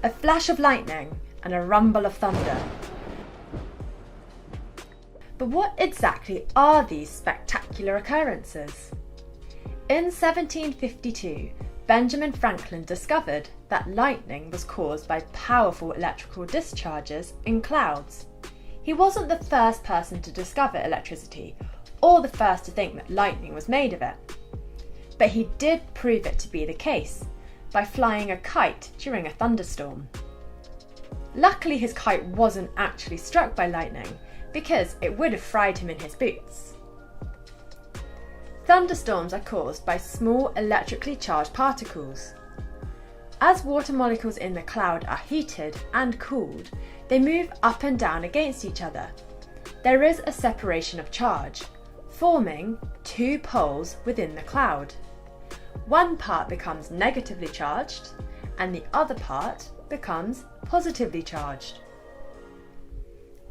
a flash of lightning and a rumble of thunder. But what exactly are these spectacular occurrences? In 1752, Benjamin Franklin discovered that lightning was caused by powerful electrical discharges in clouds. He wasn't the first person to discover electricity, or the first to think that lightning was made of it. But he did prove it to be the case by flying a kite during a thunderstorm. Luckily, his kite wasn't actually struck by lightning, because it would have fried him in his boots. Thunderstorms are caused by small electrically charged particles. As water molecules in the cloud are heated and cooled, they move up and down against each other. There is a separation of charge, forming two poles within the cloud. One part becomes negatively charged, and the other part becomes positively charged.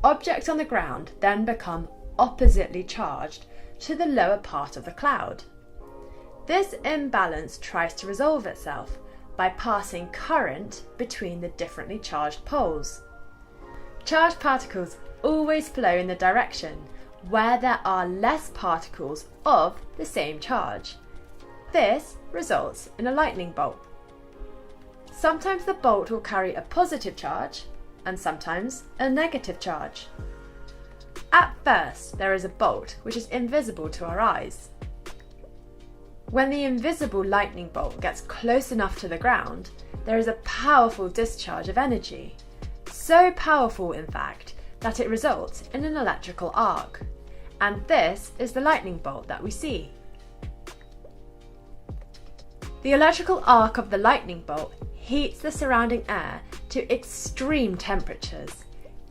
Objects on the ground then become oppositely charged to the lower part of the cloud. This imbalance tries to resolve itself by passing current between the differently charged poles. Charged particles always flow in the direction where there are less particles of the same charge. This results in a lightning bolt. Sometimes the bolt will carry a positive charge and sometimes a negative charge. At first, there is a bolt which is invisible to our eyes. When the invisible lightning bolt gets close enough to the ground, there is a powerful discharge of energy. So powerful, in fact, that it results in an electrical arc. And this is the lightning bolt that we see. The electrical arc of the lightning bolt heats the surrounding air to extreme temperatures.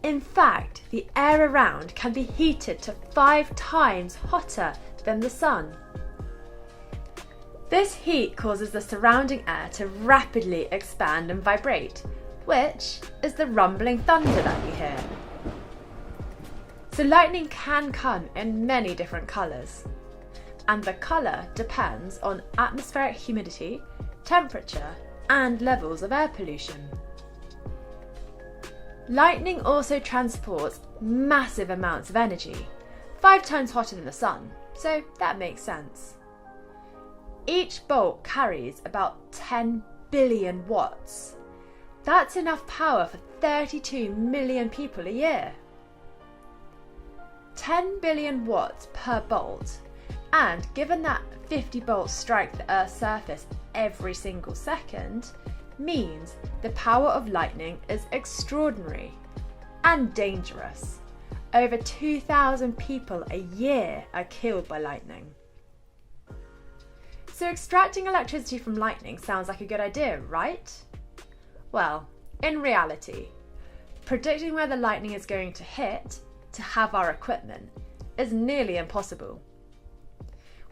In fact, the air around can be heated to 5 times hotter than the sun. This heat causes the surrounding air to rapidly expand and vibrate, which is the rumbling thunder that we hear. So lightning can come in many different colours, and the colour depends on atmospheric humidity, temperature, and levels of air pollution. Lightning also transports massive amounts of energy, 5 times hotter than the sun, so that makes sense. Each bolt carries about 10 billion watts. That's enough power for 32 million people a year. 10 billion watts per bolt, and given that 50 bolts strike the Earth's surface every single second, means the power of lightning is extraordinary and dangerous. Over 2,000 people a year are killed by lightning. So extracting electricity from lightning sounds like a good idea, right? Well, in reality, predicting where the lightning is going to hit to have our equipment is nearly impossible.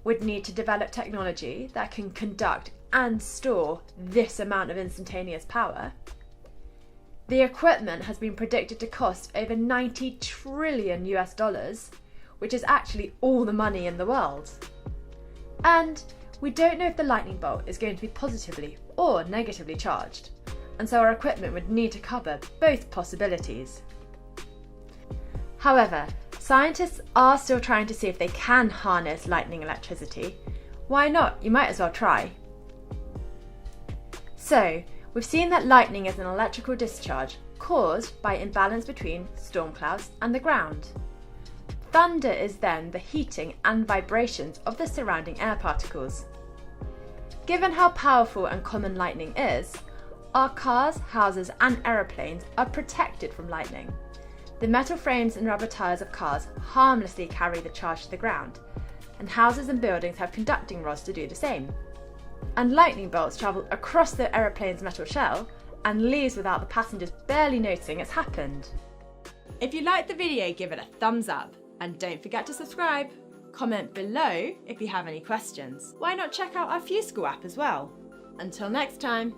We'd need to develop technology that can conduct and store this amount of instantaneous power. The equipment has been predicted to cost over $90 trillion US, which is actually all the money in the world. And we don't know if the lightning bolt is going to be positively or negatively charged, and so our equipment would need to cover both possibilities. However, scientists are still trying to see if they can harness lightning electricity. Why not? You might as well try. So, we've seen that lightning is an electrical discharge caused by imbalance between storm clouds and the ground. Thunder is then the heating and vibrations of the surrounding air particles. Given how powerful and common lightning is, our cars, houses and aeroplanes are protected from lightning. The metal frames and rubber tyres of cars harmlessly carry the charge to the ground, and houses and buildings have conducting rods to do the same. And lightning bolts travel across the aeroplane's metal shell and leaves without the passengers barely noticing it's happened. If you liked the video, give it a thumbs up, and don't forget to subscribe. Comment below if you have any questions. Why not check out our FuseSchool app as well? Until next time.